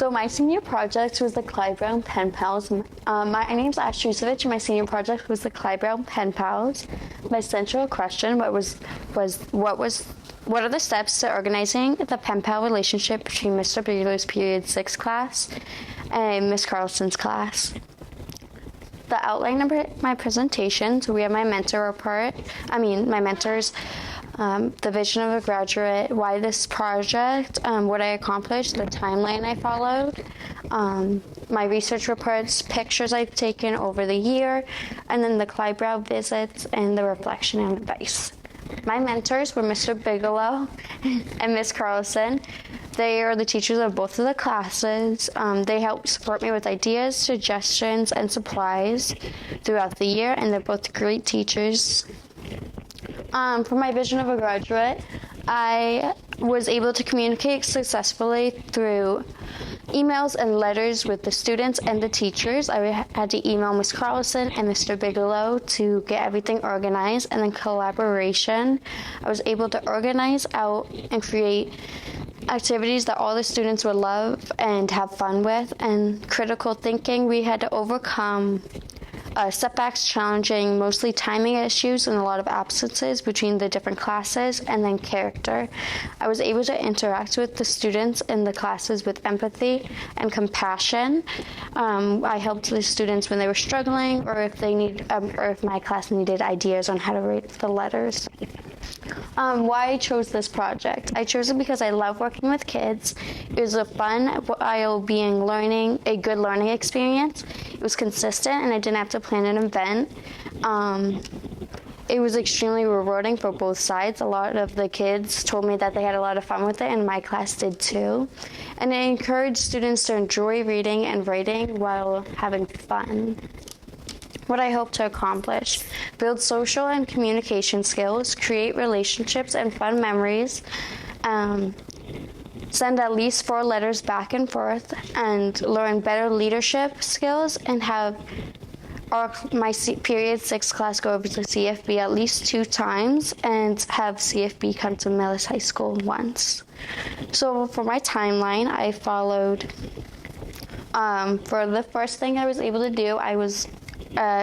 So my senior project was the Clyde Brown Pen Pals. My name's Trusevitch, and my senior project was the Clyde Brown Pen Pals. My central question what are the steps to organizing the pen pal relationship between Mr. Bigelow's Period 6 class and Miss Carlson's class? The outline of my presentation, so we have my mentor report, my mentors, the vision of a graduate, why this project, what I accomplished, the timeline I followed, my research reports, pictures I've taken over the year, and then the Clyde Brown visits and the reflection and advice. My mentors were Mr. Bigelow and Miss Carlson. They are the teachers of both of the classes. They help support me with ideas, suggestions, and supplies throughout the year, and they're both great teachers. For my vision of a graduate, I was able to communicate successfully through emails and letters with the students and the teachers. I had to email Ms. Carlson and Mr. Bigelow to get everything organized, and then collaboration. I was able to organize out and create activities that all the students would love and have fun with, and critical thinking. We had to overcome setbacks, challenging mostly timing issues and a lot of absences between the different classes, and then character. I was able to interact with the students in the classes with empathy and compassion. I helped the students when they were struggling, or if my class needed ideas on how to write the letters. Why I chose this project? I chose it because I love working with kids. It was a fun, a good learning experience. It was consistent, and I didn't have to plan an event. It was extremely rewarding for both sides. A lot of the kids told me that they had a lot of fun with it, and my class did too. And it encouraged students to enjoy reading and writing while having fun. What I hope to accomplish: build social and communication skills, create relationships and fun memories, send at least 4 letters back and forth, and learn better leadership skills, and have my Period 6 class go over to CFB at least 2 times, and have CFB come to Millis High School once. So for my timeline, I followed, for the first thing I was able to do, I was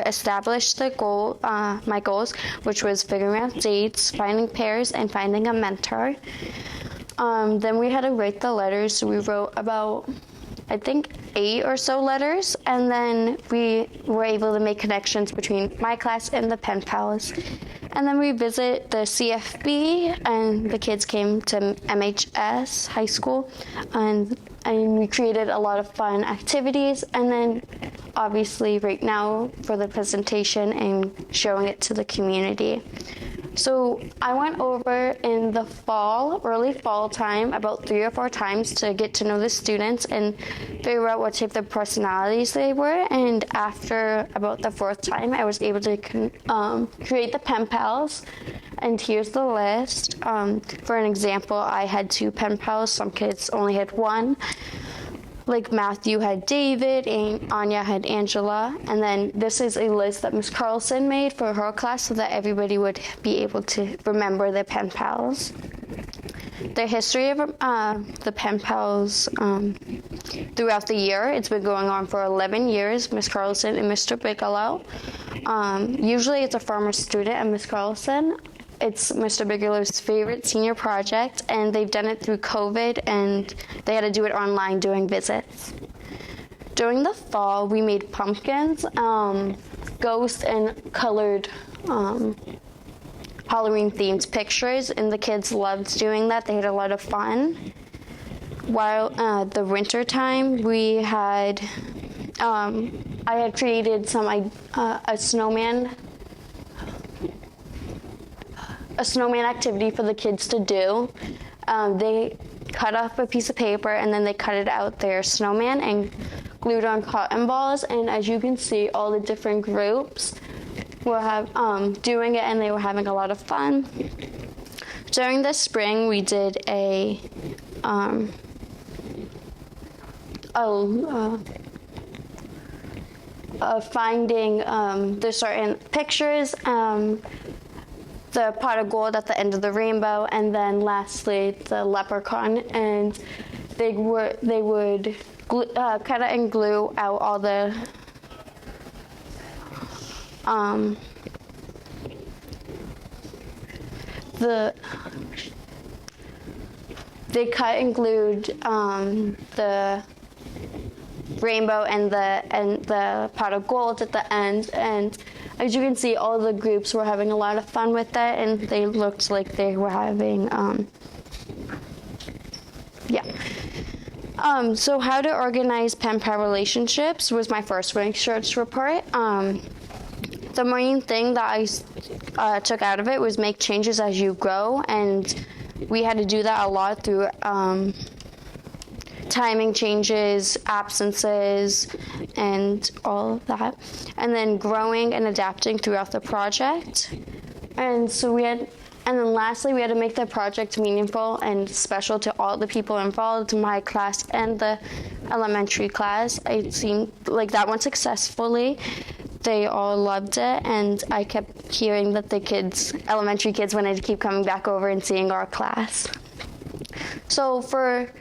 established my goals, which was figuring out dates, finding pairs, and finding a mentor. Then we had to write the letters. So we wrote about, I think, 8 or so letters, and then we were able to make connections between my class and the pen pals. And then we visit the CFB, and the kids came to MHS High School, and we created a lot of fun activities. And then obviously right now for the presentation and showing it to the community. So I went over in the early fall time, about 3 or 4 times to get to know the students and figure out what type of personalities they were. And after about the 4th time, I was able to create the pen pals. And here's the list. For an example, I had 2 pen pals. Some kids only had 1. Like Matthew had David, and Anya had Angela. And then this is a list that Ms. Carlson made for her class so that everybody would be able to remember their pen pals. The history of the pen pals throughout the year, it's been going on for 11 years, Ms. Carlson and Mr. Bigelow. Usually it's a former student and Ms. Carlson. It's Mr. Bigelow's favorite senior project, and they've done it through COVID, and they had to do it online doing visits. During the fall, we made pumpkins, ghosts, and colored Halloween-themed pictures, and the kids loved doing that. They had a lot of fun. While the winter time, we had I had created a snowman activity for the kids to do. They cut off a piece of paper, and then they cut it out their snowman and glued on cotton balls. And as you can see, all the different groups were doing it, and they were having a lot of fun. During the spring, we did finding the certain pictures, the pot of gold at the end of the rainbow, and then lastly the leprechaun. And they would cut and glue out all the they cut and glued the rainbow and the pot of gold at the end, and as you can see, all the groups were having a lot of fun with it, and they looked like they were having so how to organize pen pal relationships was my first research report. The main thing that I took out of it was make changes as you grow, and we had to do that a lot through timing changes, absences, and all of that, and then growing and adapting throughout the project. And then lastly, we had to make the project meaningful and special to all the people involved, my class and the elementary class. It seemed like that went successfully. They all loved it, and I kept hearing that the elementary kids wanted to keep coming back over and seeing our class. So for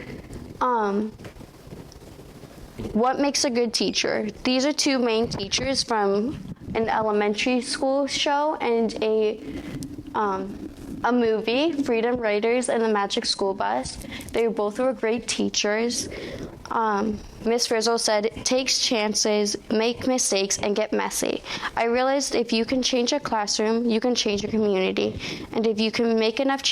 what makes a good teacher? These are two main teachers from an elementary school show and a movie, Freedom Writers and the Magic School Bus. They both were great teachers. Miss Frizzle said, takes chances, make mistakes, and get messy. I realized if you can change a classroom, you can change a community. And if you can make if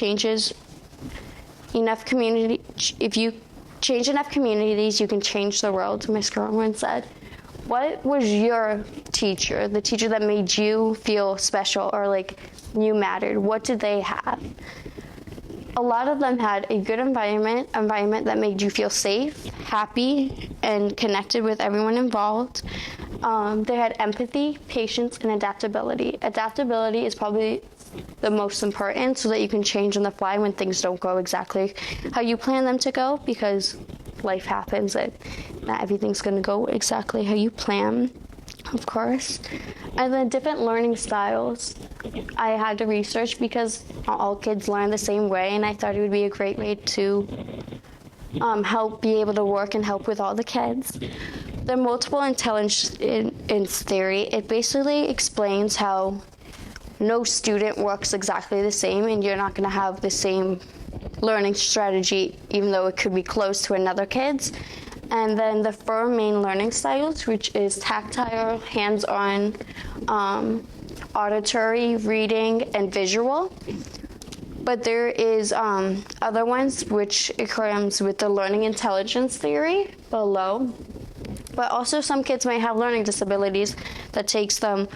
you change enough communities, you can change the world, Miss Corwin said. What was your teacher, the teacher that made you feel special or like you mattered? What did they have? A lot of them had a good environment that made you feel safe, happy, and connected with everyone involved. They had empathy, patience, and adaptability. Adaptability is probably the most important, so that you can change on the fly when things don't go exactly how you plan them to go, because life happens and not everything's going to go exactly how you plan, of course. And then different learning styles. I had to research because not all kids learn the same way, and I thought it would be a great way to be able to work and help with all the kids. The multiple intelligence theory, it basically explains how no student works exactly the same, and you're not going to have the same learning strategy, even though it could be close to another kid's. And then the 4 main learning styles, which is tactile, hands-on, auditory, reading, and visual. But there is other ones, which it comes with the learning intelligence theory below. But also some kids might have learning disabilities that takes them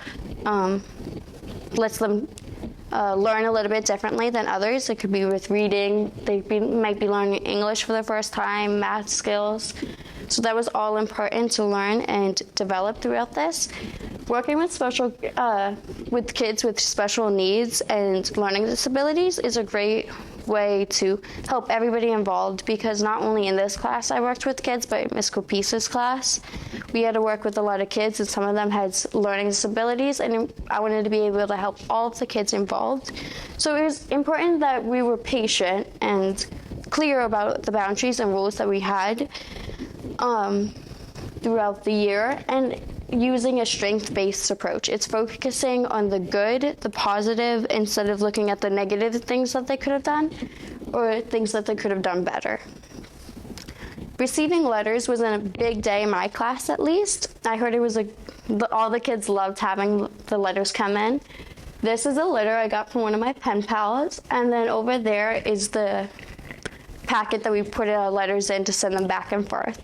lets them learn a little bit differently than others. It could be with reading. They might be learning English for the first time, math skills. So that was all important to learn and develop throughout this. Working with kids with special needs and learning disabilities is a great way to help everybody involved, because not only in this class I worked with kids, but in Miss Copisa's class, we had to work with a lot of kids, and some of them had learning disabilities, and I wanted to be able to help all of the kids involved. So it was important that we were patient and clear about the boundaries and rules that we had throughout the year, and using a strength-based approach. It's focusing on the good, the positive, instead of looking at the negative things that they could have done or things that they could have done better. Receiving letters was a big day in my class, at least. I heard it was all the kids loved having the letters come in. This is a letter I got from one of my pen pals, and then over there is the packet that we put our letters in to send them back and forth.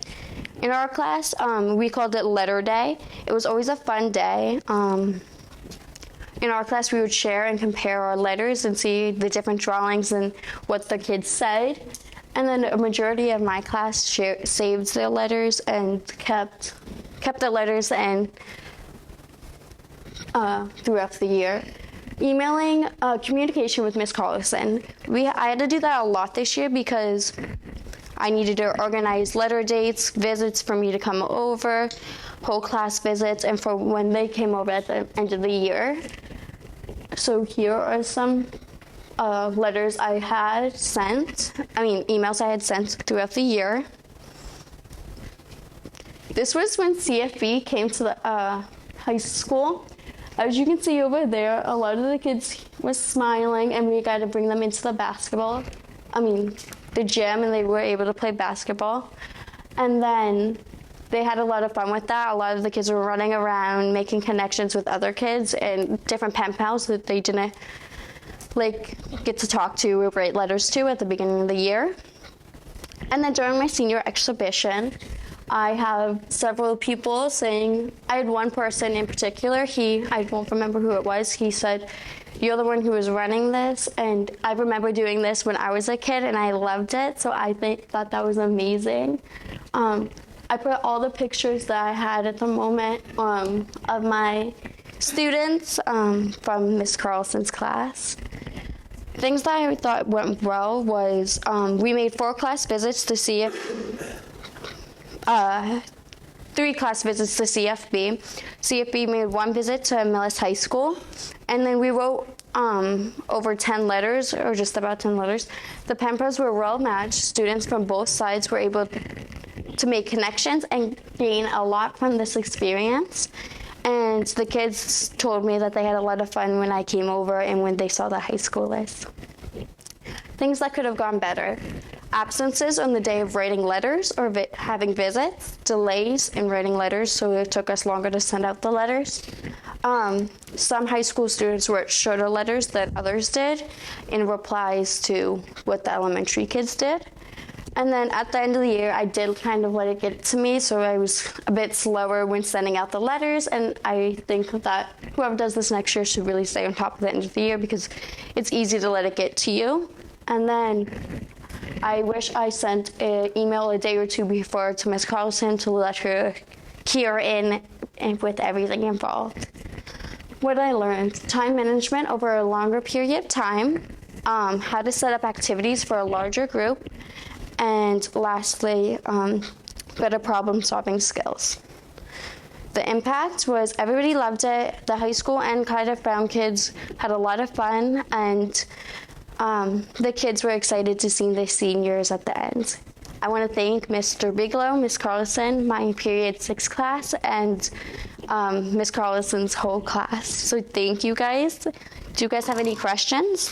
In our class, we called it Letter Day. It was always a fun day. In our class, we would share and compare our letters and see the different drawings and what the kids said. And then a majority of my class saved their letters and kept the letters and throughout the year. Emailing communication with Miss Carlson. I had to do that a lot this year because I needed to organize letter dates, visits for me to come over, whole class visits, and for when they came over at the end of the year. So here are some emails I had sent throughout the year. This was when CFB came to the high school. As you can see over there, a lot of the kids were smiling, and we got to bring them into the gym, and they were able to play basketball. And then they had a lot of fun with that. A lot of the kids were running around, making connections with other kids and different pen pals that they didn't get to talk to or write letters to at the beginning of the year. And then during my senior exhibition, I have several people saying, I had one person in particular, I won't remember who it was, he said, "You're the one who was running this, and I remember doing this when I was a kid, and I loved it," so I thought that was amazing. I put all the pictures that I had at the moment of my students from Miss Carlson's class. Things that I thought went well was we made 4 class visits to see if 3 class visits to CFB. CFB made 1 visit to Millis High School, and then we wrote over 10 letters, or just about 10 letters. The pen pals were well matched. Students from both sides were able to make connections and gain a lot from this experience. And the kids told me that they had a lot of fun when I came over and when they saw the high school list. Things that could have gone better: absences on the day of writing letters or having visits, delays in writing letters, so it took us longer to send out the letters. Some high school students wrote shorter letters than others did in replies to what the elementary kids did. And then at the end of the year, I did kind of let it get to me, so I was a bit slower when sending out the letters, and I think that whoever does this next year should really stay on top of the end of the year because it's easy to let it get to you. And then I wish I sent an email a day or 2 before to Ms. Carlson to let her key her in and with everything involved. What I learned: time management over a longer period of time, how to set up activities for a larger group, and lastly, better problem-solving skills. The impact was everybody loved it. The high school and Cardiff Brown kids had a lot of fun, and the kids were excited to see the seniors at the end. I want to thank Mr. Bigelow, Ms. Carlson, my period 6 class, and Ms. Carlson's whole class. So thank you guys. Do you guys have any questions?